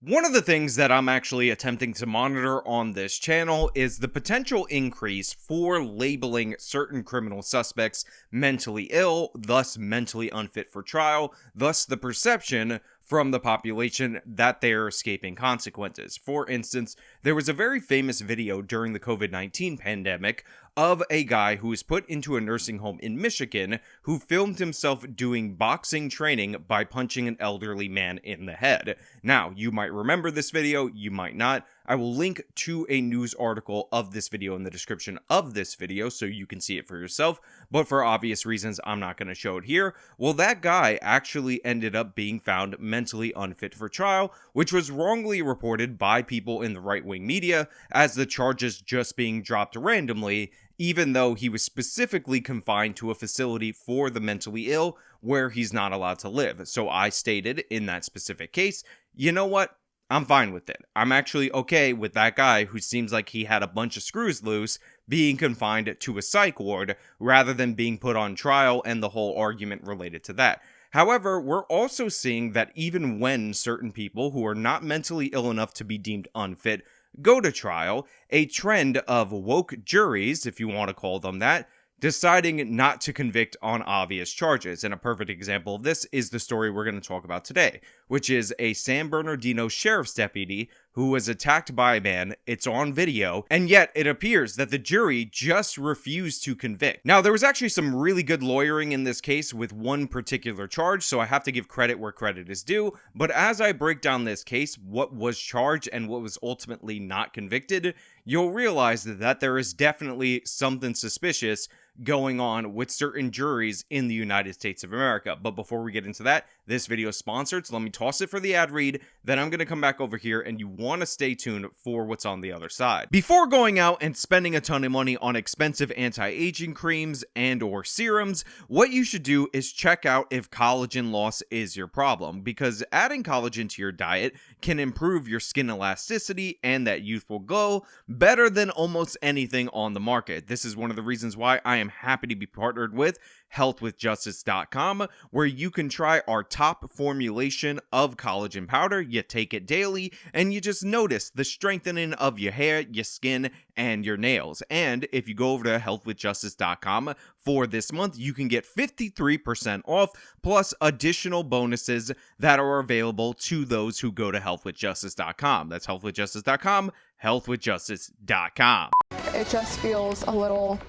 One of the things that I'm actually attempting to monitor on this channel is the potential increase for labeling certain criminal suspects mentally ill, thus mentally unfit for trial, thus the perception from the population that they are escaping consequences. For instance, there was a very famous video during the COVID-19 pandemic of a guy who was put into a nursing home in Michigan who filmed himself doing boxing training by punching an elderly man in the head. Now, you might remember this video, you might not. I will link to a news article of this video in the description of this video so you can see it for yourself, but for obvious reasons, I'm not going to show it here. Well, that guy actually ended up being found mentally unfit for trial, which was wrongly reported by people in the right-wing media as the charges just being dropped randomly, even though he was specifically confined to a facility for the mentally ill where he's not allowed to live. So I stated in that specific case, you know what? I'm fine with it. I'm actually okay with that guy who seems like he had a bunch of screws loose being confined to a psych ward rather than being put on trial and the whole argument related to that. However, we're also seeing that even when certain people who are not mentally ill enough to be deemed unfit go to trial, a trend of woke juries, if you want to call them that, deciding not to convict on obvious charges. And a perfect example of this is the story we're going to talk about today, which is a San Bernardino sheriff's deputy who was attacked by a man. It's on video, and yet it appears that the jury just refused to convict. Now, there was actually some really good lawyering in this case with one particular charge, so I have to give credit where credit is due, but as I break down this case, what was charged and what was ultimately not convicted, you'll realize that there is definitely something suspicious going on with certain juries in the United States of America. But before we get into that, this video is sponsored, so let me toss it for the ad read, then I'm going to come back over here and you want to stay tuned for what's on the other side. Before going out and spending a ton of money on expensive anti-aging creams and or serums, what you should do is check out if collagen loss is your problem, because adding collagen to your diet can improve your skin elasticity and that youthful glow better than almost anything on the market. This is one of the reasons why I am happy to be partnered with healthwithjustice.com, where you can try our top formulation of collagen powder. You take it daily and you just notice the strengthening of your hair, your skin, and your nails. And if you go over to healthwithjustice.com for this month, you can get 53% off plus additional bonuses that are available to those who go to healthwithjustice.com. That's healthwithjustice.com, healthwithjustice.com. It just feels a little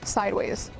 sideways.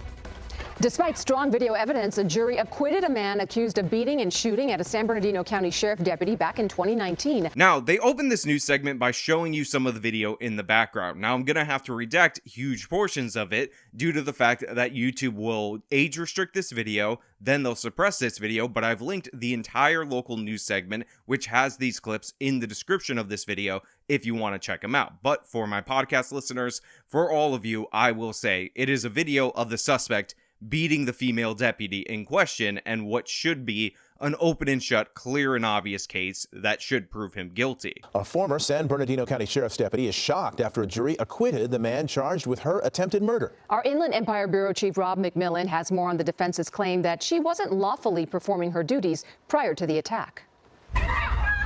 Despite strong video evidence, a jury acquitted a man accused of beating and shooting at a San Bernardino County Sheriff deputy back in 2019. Now, they opened this news segment by showing you some of the video in the background. Now, I'm going to have to redact huge portions of it due to the fact that YouTube will age restrict this video, then they'll suppress this video, but I've linked the entire local news segment, which has these clips in the description of this video if you want to check them out. But for my podcast listeners, for all of you, I will say it is a video of the suspect beating the female deputy in question and what should be an open and shut, clear and obvious case that should prove him guilty. A former San Bernardino County Sheriff's deputy is shocked after a jury acquitted the man charged with her attempted murder. Our Inland Empire Bureau Chief Rob McMillan has more on the defense's claim that she wasn't lawfully performing her duties prior to the attack.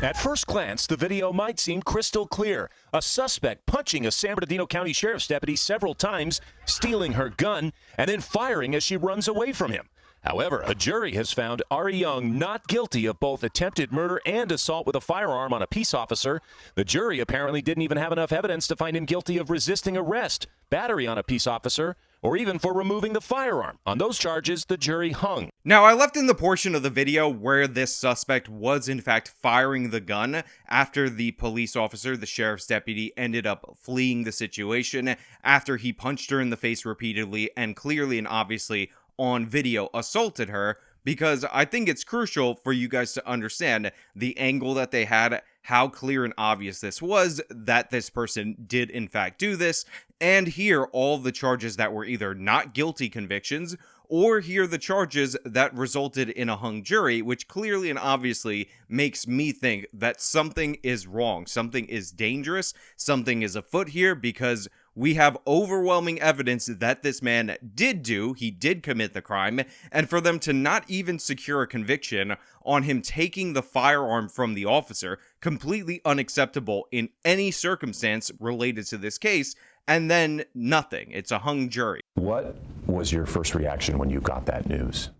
At first glance, the video might seem crystal clear. A suspect punching a San Bernardino County Sheriff's deputy several times, stealing her gun, and then firing as she runs away from him. However, a jury has found Ari Young not guilty of both attempted murder and assault with a firearm on a peace officer. The jury apparently didn't even have enough evidence to find him guilty of resisting arrest, battery on a peace officer, or even for removing the firearm. On those charges, the jury hung. Now, I left in the portion of the video where this suspect was in fact firing the gun after the police officer, the sheriff's deputy, ended up fleeing the situation after he punched her in the face repeatedly and clearly and obviously on video assaulted her, because I think it's crucial for you guys to understand the angle that they had, how clear and obvious this was that this person did in fact do this, and hear all the charges that were either not guilty convictions or hear the charges that resulted in a hung jury, which clearly and obviously makes me think that something is wrong, something is dangerous, something is afoot here, because We have overwhelming evidence that this man he did commit the crime, and for them to not even secure a conviction on him taking the firearm from the officer, completely unacceptable in any circumstance related to this case, and then nothing. It's a hung jury. What was your first reaction when you got that news?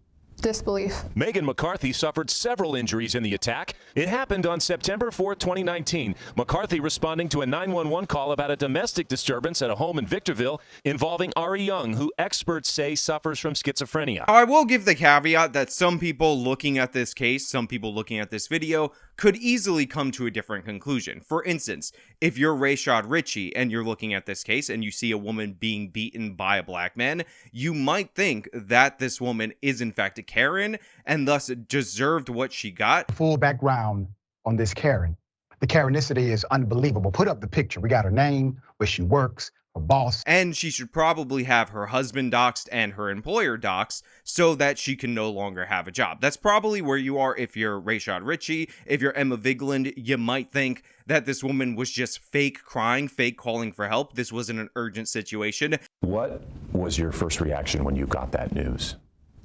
Disbelief. Megan McCarthy suffered several injuries in the attack. It happened on September 4, 2019. McCarthy responding to a 911 call about a domestic disturbance at a home in Victorville involving Ari Young, who experts say suffers from schizophrenia. I will give the caveat that some people looking at this case, some people looking at this video, could easily come to a different conclusion. For instance, if you're Rayshad Ritchie and you're looking at this case and you see a woman being beaten by a black man, you might think that this woman is in fact a Karen and thus deserved what she got. Full background on this Karen. The Karenicity is unbelievable. Put up the picture. We got her name, where she works, her boss. And she should probably have her husband doxxed and her employer doxxed so that she can no longer have a job. That's probably where you are if you're Rayshad Ritchie. If you're Emma Vigeland, you might think that this woman was just fake crying, fake calling for help. This wasn't an urgent situation. What was your first reaction when you got that news?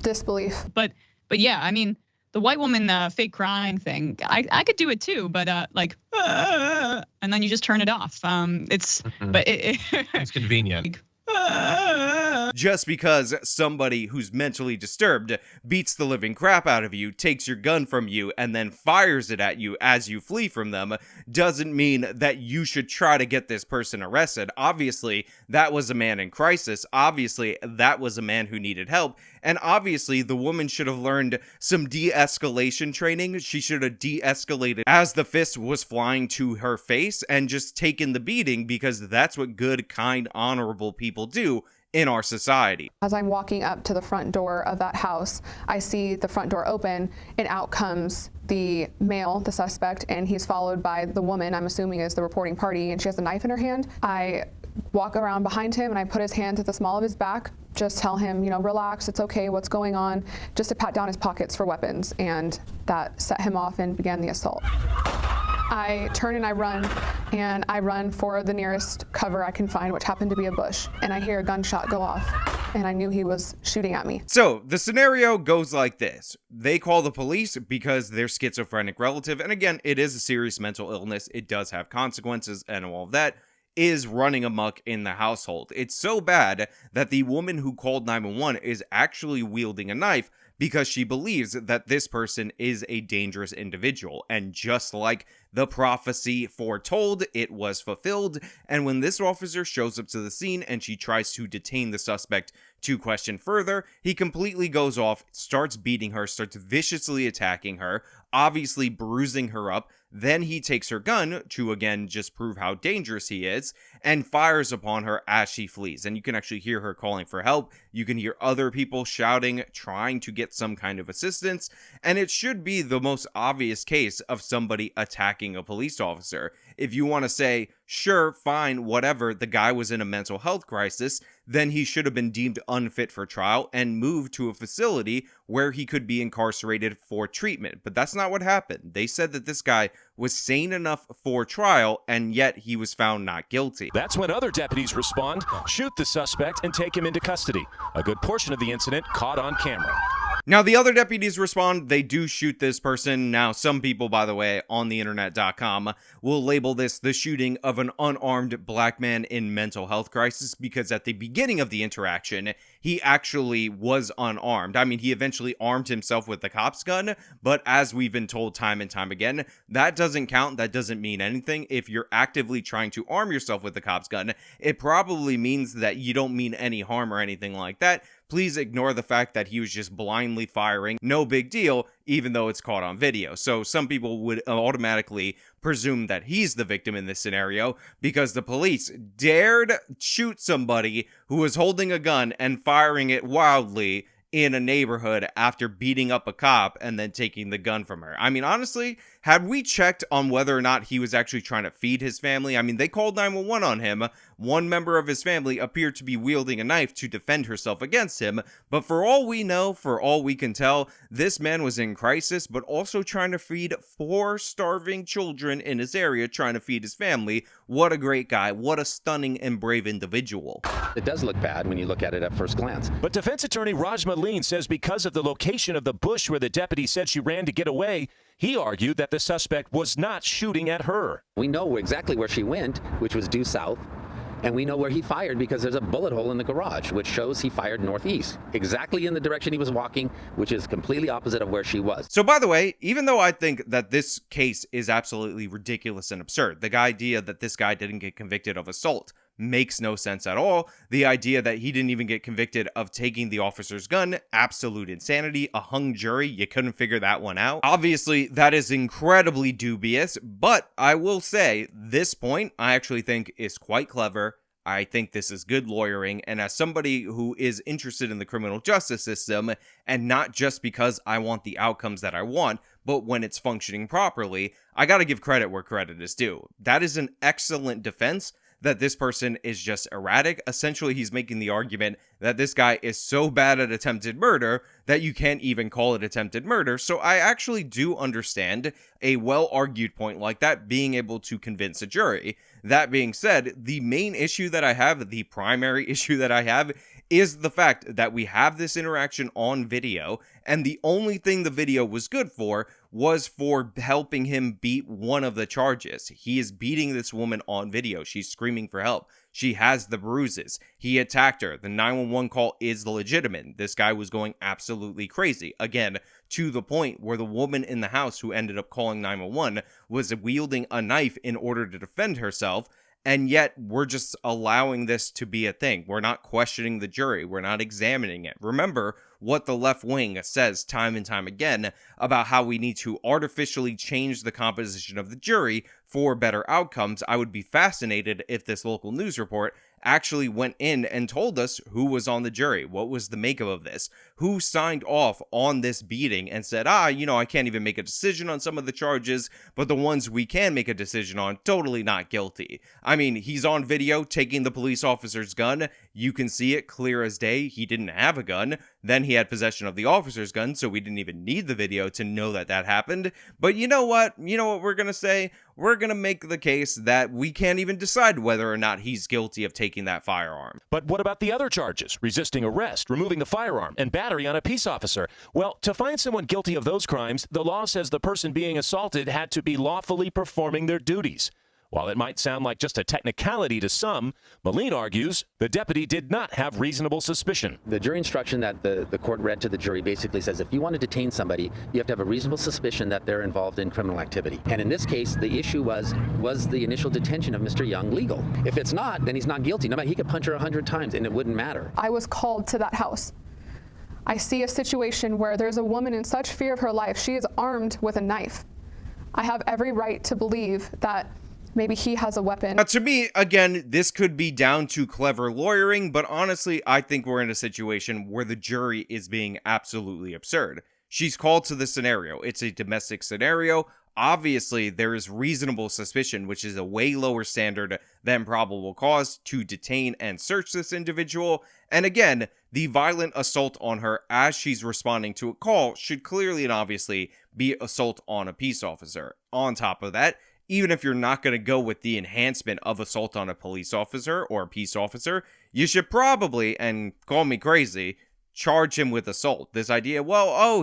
Disbelief. But yeah, I mean, the white woman fake crying thing, I could do it too, but and then you just turn it off. It's convenient. Just because somebody who's mentally disturbed beats the living crap out of you, takes your gun from you, and then fires it at you as you flee from them, doesn't mean that you should try to get this person arrested. Obviously, that was a man in crisis. Obviously, that was a man who needed help. And obviously, the woman should have learned some de-escalation training. She should have de-escalated as the fist was flying to her face and just taken the beating, because that's what good, kind, honorable people do in our society. As I'm walking up to the front door of that house, I see the front door open and out comes the male, the suspect, and he's followed by the woman, I'm assuming is the reporting party, and she has a knife in her hand. I walk around behind him and I put his hand to the small of his back, just tell him, relax, it's okay, what's going on, just to pat down his pockets for weapons, and that set him off and began the assault. I turn and I run for the nearest cover I can find, which happened to be a bush, and I hear a gunshot go off, and I knew he was shooting at me. So the scenario goes like this. They call the police because their schizophrenic relative, and again, it is a serious mental illness, it does have consequences and all of that, is running amok in the household. It's so bad that the woman who called 911 is actually wielding a knife because she believes that this person is a dangerous individual. And just like the prophecy foretold, it was fulfilled. And when this officer shows up to the scene and she tries to detain the suspect to question further, he completely goes off, starts beating her, starts viciously attacking her, obviously bruising her up. Then he takes her gun to, again, just prove how dangerous he is, and fires upon her as she flees. And you can actually hear her calling for help. You can hear other people shouting, trying to get some kind of assistance. And it should be the most obvious case of somebody attacking a police officer. If you want to say, sure, fine, whatever, the guy was in a mental health crisis, then he should have been deemed unfit for trial and moved to a facility where he could be incarcerated for treatment. But that's not what happened. They said that this guy was sane enough for trial, and yet he was found not guilty. That's when other deputies respond, shoot the suspect, and take him into custody. A good portion of the incident caught on camera. Now, the other deputies respond, they do shoot this person. Now, some people, by the way, on the internet.com will label this the shooting of an unarmed black man in mental health crisis, because at the beginning of the interaction, he actually was unarmed. I mean, he eventually armed himself with the cop's gun, but as we've been told time and time again, that doesn't count. That doesn't mean anything. If you're actively trying to arm yourself with the cop's gun, it probably means that you don't mean any harm or anything like that. Please ignore the fact that he was just blindly firing. No big deal, even though it's caught on video. So some people would automatically presume that he's the victim in this scenario because the police dared shoot somebody who was holding a gun and firing it wildly in a neighborhood after beating up a cop and then taking the gun from her. I mean, honestly, had we checked on whether or not he was actually trying to feed his family, I mean, they called 911 on him. One member of his family appeared to be wielding a knife to defend herself against him, but for all we know, for all we can tell, this man was in crisis, but also trying to feed 4 starving children in his area, trying to feed his family. What a great guy. What a stunning and brave individual. It does look bad when you look at it at first glance. But defense attorney Raj Maleen says because of the location of the bush where the deputy said she ran to get away, he argued that the suspect was not shooting at her. We know exactly where she went, which was due south, and we know where he fired because there's a bullet hole in the garage, which shows he fired northeast, exactly in the direction he was walking, which is completely opposite of where she was. So by the way, even though I think that this case is absolutely ridiculous and absurd, the idea that this guy didn't get convicted of assault makes no sense at all. The idea that he didn't even get convicted of taking the officer's gun, absolute insanity. A hung jury, you couldn't figure that one out. Obviously, that is incredibly dubious, but I will say this point I actually think is quite clever. I think this is good lawyering, and as somebody who is interested in the criminal justice system, and not just because I want the outcomes that I want, but when it's functioning properly, I gotta give credit where credit is due. That is an excellent defense, that this person is just erratic. Essentially, he's making the argument that this guy is so bad at attempted murder that you can't even call it attempted murder. So I actually do understand a well-argued point like that being able to convince a jury. That being said, the main issue that I have, the primary issue that I have, is the fact that we have this interaction on video, and the only thing the video was good for was for helping him beat one of the charges. He is beating this woman on video. She's screaming for help. She has the bruises. He attacked her. The 911 call is legitimate. This guy was going absolutely crazy. Again, to the point where the woman in the house who ended up calling 911 was wielding a knife in order to defend herself. And yet, we're just allowing this to be a thing. We're not questioning the jury. We're not examining it. Remember what the left wing says time and time again about how we need to artificially change the composition of the jury for better outcomes. I would be fascinated if this local news report actually went in and told us who was on the jury, what was the makeup of this, who signed off on this beating and said, I can't even make a decision on some of the charges, but the ones we can make a decision on, totally not guilty. I mean, he's on video taking the police officer's gun. You can see it clear as day. He didn't have a gun. Then he had possession of the officer's gun, so we didn't even need the video to know that that happened. But you know what? You know what we're going to say? We're going to make the case that we can't even decide whether or not he's guilty of taking that firearm. But what about the other charges? Resisting arrest, removing the firearm, and battery on a peace officer. Well, to find someone guilty of those crimes, the law says the person being assaulted had to be lawfully performing their duties. While it might sound like just a technicality to some, Maleen argues the deputy did not have reasonable suspicion. The jury instruction that the court read to the jury basically says if you want to detain somebody, you have to have a reasonable suspicion that they're involved in criminal activity. And in this case, the issue was the initial detention of Mr. Young legal? If it's not, then he's not guilty. No matter, he could punch her 100 times and it wouldn't matter. I was called to that house. I see a situation where there's a woman in such fear of her life. She is armed with a knife. I have every right to believe that maybe he has a weapon. Now, to me, again, this could be down to clever lawyering, but honestly, I think we're in a situation where the jury is being absolutely absurd. She's called to the scenario. It's a domestic scenario. Obviously, there is reasonable suspicion, which is a way lower standard than probable cause, to detain and search this individual. And again, the violent assault on her as she's responding to a call should clearly and obviously be assault on a peace officer. On top of that, even if you're not going to go with the enhancement of assault on a police officer or a peace officer, you should probably, and call me crazy, charge him with assault. This idea,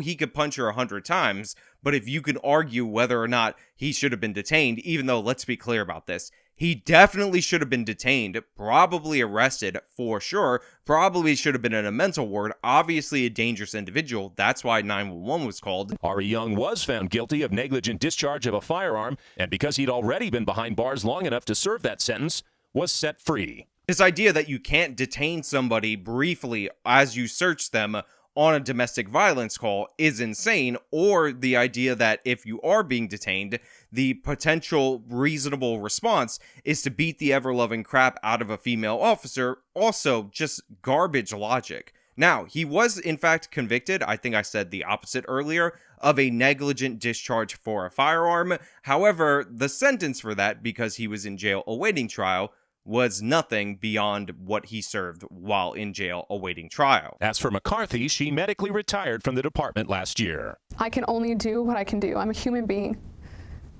he could punch her 100 times, but if you can argue whether or not he should have been detained, even though, let's be clear about this, he definitely should have been detained, probably arrested for sure, probably should have been in a mental ward, obviously a dangerous individual. That's why 911 was called. Ari Young was found guilty of negligent discharge of a firearm, and because he'd already been behind bars long enough to serve that sentence, was set free. This idea that you can't detain somebody briefly as you search them on a domestic violence call is insane, or the idea that if you are being detained, the potential reasonable response is to beat the ever-loving crap out of a female officer, also just garbage logic. Now, he was in fact convicted, I think I said the opposite earlier, of a negligent discharge for a firearm. However, the sentence for that, because he was in jail awaiting trial, was nothing beyond what he served while in jail awaiting trial. As for McCarthy, she medically retired from the department last year. I can only do what I can do. I'm a human being.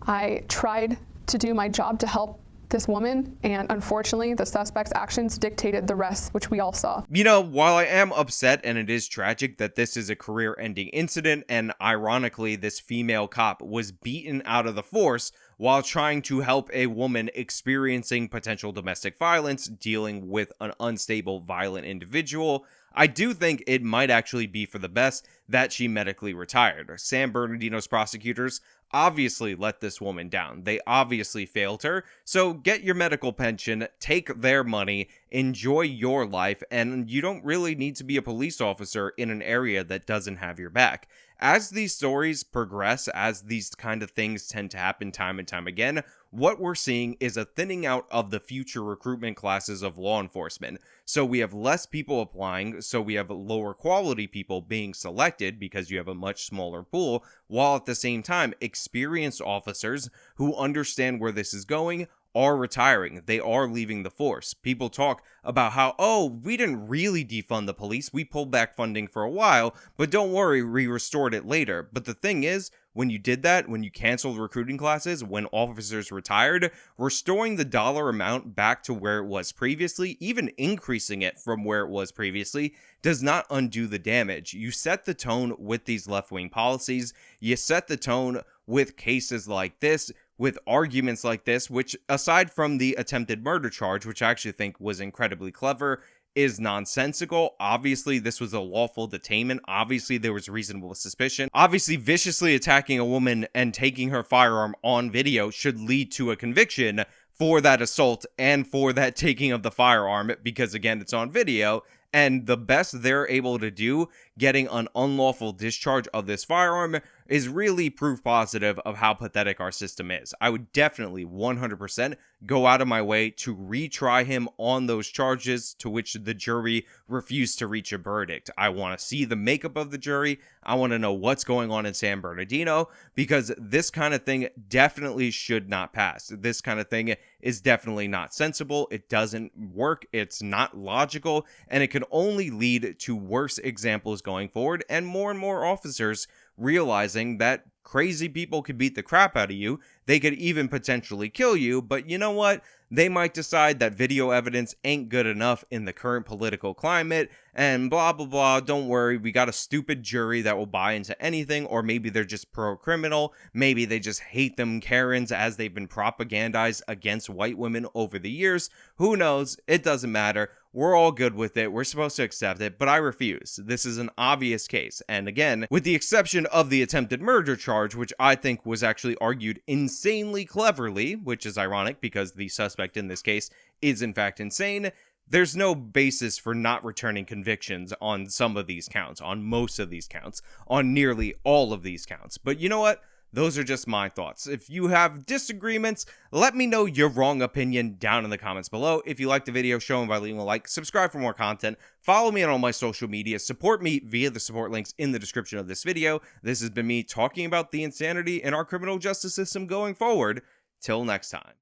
I tried to do my job to help this woman, and unfortunately, the suspect's actions dictated the rest, which we all saw. You know, while I am upset and it is tragic that this is a career-ending incident, and ironically, this female cop was beaten out of the force while trying to help a woman experiencing potential domestic violence, dealing with an unstable, violent individual, I do think it might actually be for the best that she medically retired. San Bernadino's prosecutors obviously let this woman down. They obviously failed her. So get your medical pension, take their money, enjoy your life, and you don't really need to be a police officer in an area that doesn't have your back. As these stories progress, as these kind of things tend to happen time and time again, what we're seeing is a thinning out of the future recruitment classes of law enforcement. So we have less people applying, so we have lower quality people being selected because you have a much smaller pool, while at the same time, experienced officers who understand where this is going are retiring. They are leaving the force. People talk about how, oh, we didn't really defund the police. We pulled back funding for a while, but don't worry, we restored it later. But the thing is, when you did that, when you canceled recruiting classes, when officers retired, restoring the dollar amount back to where it was previously, even increasing it from where it was previously, does not undo the damage. You set the tone with these left-wing policies. You set the tone with cases like this, with arguments like this, which, aside from the attempted murder charge, which I actually think was incredibly clever, is nonsensical. Obviously, this was a lawful detainment. Obviously, there was reasonable suspicion. Obviously, viciously attacking a woman and taking her firearm on video should lead to a conviction for that assault and for that taking of the firearm, because again, it's on video. And the best they're able to do, getting an unlawful discharge of this firearm, is really proof positive of how pathetic our system is. I would definitely 100% go out of my way to retry him on those charges to which the jury refused to reach a verdict. I want to see the makeup of the jury. I want to know what's going on in San Bernardino, because this kind of thing definitely should not pass. This kind of thing is definitely not sensible. It doesn't work. It's not logical, and it can only lead to worse examples going forward, and more officers realizing that crazy people could beat the crap out of you. They could even potentially kill you, but you know what? They might decide that video evidence ain't good enough in the current political climate, and blah, blah, blah. Don't worry, we got a stupid jury that will buy into anything, or maybe they're just pro-criminal. Maybe they just hate them Karens as they've been propagandized against white women over the years. Who knows? It doesn't matter. We're all good with it. We're supposed to accept it, but I refuse. This is an obvious case. And again, with the exception of the attempted murder charge, which I think was actually argued insanely cleverly, which is ironic because the suspect in this case is in fact insane, there's no basis for not returning convictions on some of these counts, on most of these counts, on nearly all of these counts. But you know what? Those are just my thoughts. If you have disagreements, let me know your wrong opinion down in the comments below. If you liked the video, show them by leaving a like, subscribe for more content, follow me on all my social media, support me via the support links in the description of this video. This has been me talking about the insanity in our criminal justice system going forward. Till next time.